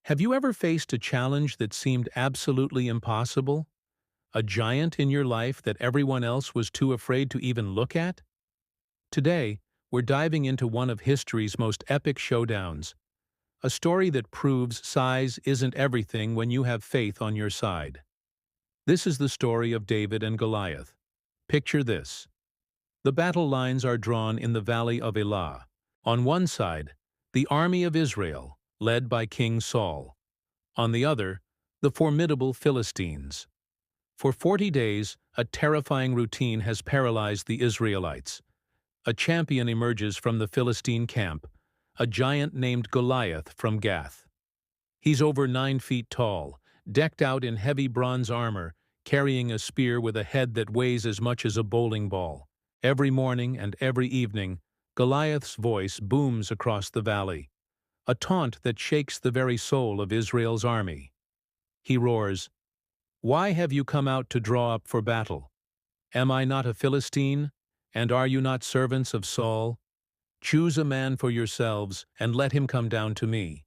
Have you ever faced a challenge that seemed absolutely impossible? A giant in your life that everyone else was too afraid to even look at? Today, we're diving into one of history's most epic showdowns, a story that proves size isn't everything when you have faith on your side. This is the story of David and Goliath. Picture this. The battle lines are drawn in the valley of Elah. On one side, the army of Israel, led by King Saul. On the other, the formidable Philistines. For 40 days, a terrifying routine has paralyzed the Israelites. A champion emerges from the Philistine camp, a giant named Goliath from Gath. He's over 9 feet tall, decked out in heavy bronze armor, carrying a spear with a head that weighs as much as a bowling ball. Every morning and every evening, Goliath's voice booms across the valley, a taunt that shakes the very soul of Israel's army. He roars, "Why have you come out to draw up for battle? Am I not a Philistine? And are you not servants of Saul? Choose a man for yourselves, and let him come down to me.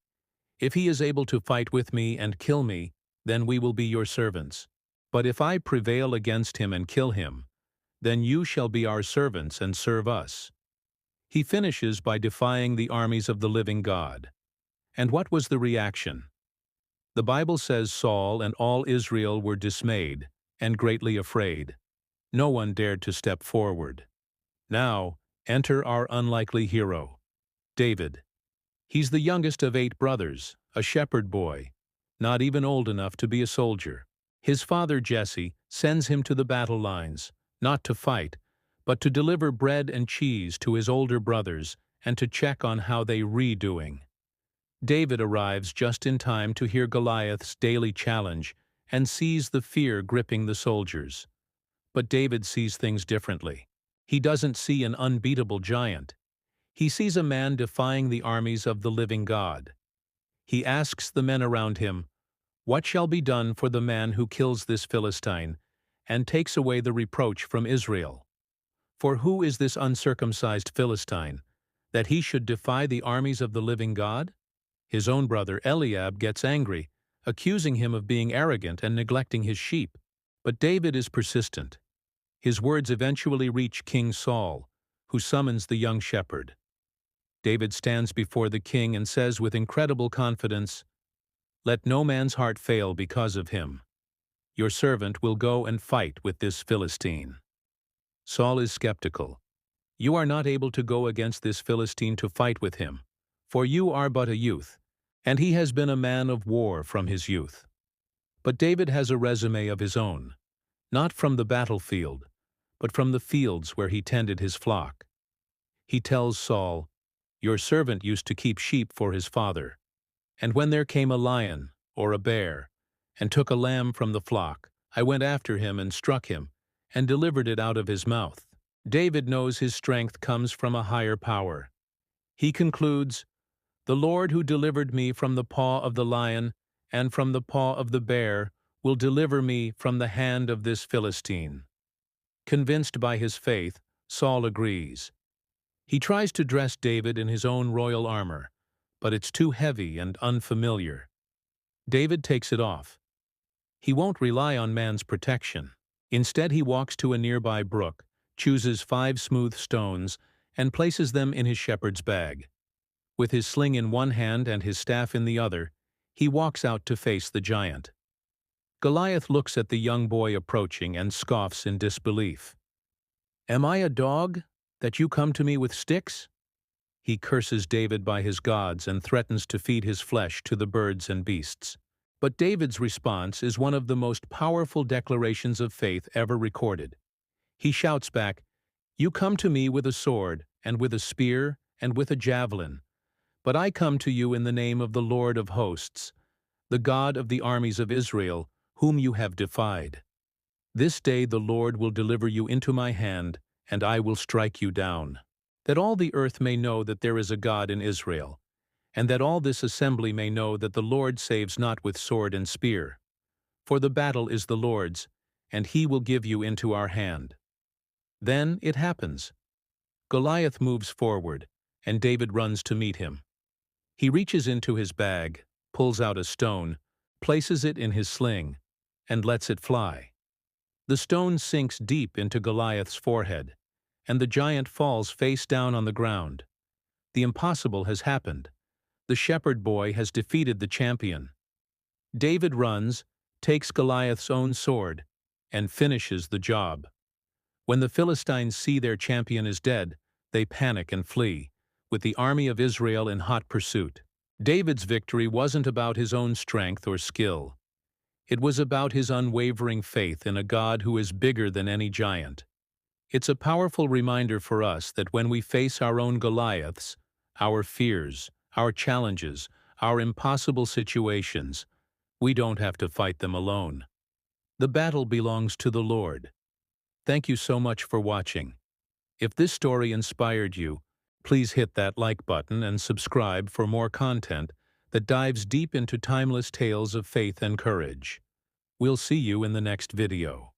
If he is able to fight with me and kill me, then we will be your servants. But if I prevail against him and kill him, then you shall be our servants and serve us." He finishes by defying the armies of the living God. And what was the reaction? The Bible says Saul and all Israel were dismayed and greatly afraid. No one dared to step forward. Now, enter our unlikely hero, David. He's the youngest of 8 brothers, a shepherd boy, not even old enough to be a soldier. His father Jesse sends him to the battle lines, not to fight, but to deliver bread and cheese to his older brothers and to check on how they doing. David arrives just in time to hear Goliath's daily challenge and sees the fear gripping the soldiers. But David sees things differently. He doesn't see an unbeatable giant. He sees a man defying the armies of the living God. He asks the men around him, "What shall be done for the man who kills this Philistine and takes away the reproach from Israel? For who is this uncircumcised Philistine, that he should defy the armies of the living God?" His own brother Eliab gets angry, accusing him of being arrogant and neglecting his sheep. But David is persistent. His words eventually reach King Saul, who summons the young shepherd. David stands before the king and says with incredible confidence, "Let no man's heart fail because of him. Your servant will go and fight with this Philistine." Saul is skeptical. "You are not able to go against this Philistine to fight with him, for you are but a youth, and he has been a man of war from his youth." But David has a resume of his own, not from the battlefield, but from the fields where he tended his flock. He tells Saul, "Your servant used to keep sheep for his father, and when there came a lion or a bear and took a lamb from the flock, I went after him and struck him and delivered it out of his mouth." David knows his strength comes from a higher power. He concludes, "The Lord who delivered me from the paw of the lion and from the paw of the bear will deliver me from the hand of this Philistine." Convinced by his faith, Saul agrees. He tries to dress David in his own royal armor, but it's too heavy and unfamiliar. David takes it off. He won't rely on man's protection. Instead, he walks to a nearby brook, chooses 5 smooth stones, and places them in his shepherd's bag. With his sling in one hand and his staff in the other, he walks out to face the giant. Goliath looks at the young boy approaching and scoffs in disbelief. "Am I a dog, that you come to me with sticks?" He curses David by his gods and threatens to feed his flesh to the birds and beasts. But David's response is one of the most powerful declarations of faith ever recorded. He shouts back, "You come to me with a sword, and with a spear, and with a javelin. But I come to you in the name of the Lord of hosts, the God of the armies of Israel, whom you have defied. This day the Lord will deliver you into my hand, and I will strike you down. That all the earth may know that there is a God in Israel, and that all this assembly may know that the Lord saves not with sword and spear. For the battle is the Lord's, and he will give you into our hand." Then it happens. Goliath moves forward, and David runs to meet him. He reaches into his bag, pulls out a stone, places it in his sling, and lets it fly. The stone sinks deep into Goliath's forehead, and the giant falls face down on the ground. The impossible has happened. The shepherd boy has defeated the champion. David runs, takes Goliath's own sword, and finishes the job. When the Philistines see their champion is dead, they panic and flee, with the army of Israel in hot pursuit. David's victory wasn't about his own strength or skill. It was about his unwavering faith in a God who is bigger than any giant. It's a powerful reminder for us that when we face our own Goliaths, our fears, our challenges, our impossible situations, we don't have to fight them alone. The battle belongs to the Lord. Thank you so much for watching. If this story inspired you, please hit that like button and subscribe for more content that dives deep into timeless tales of faith and courage. We'll see you in the next video.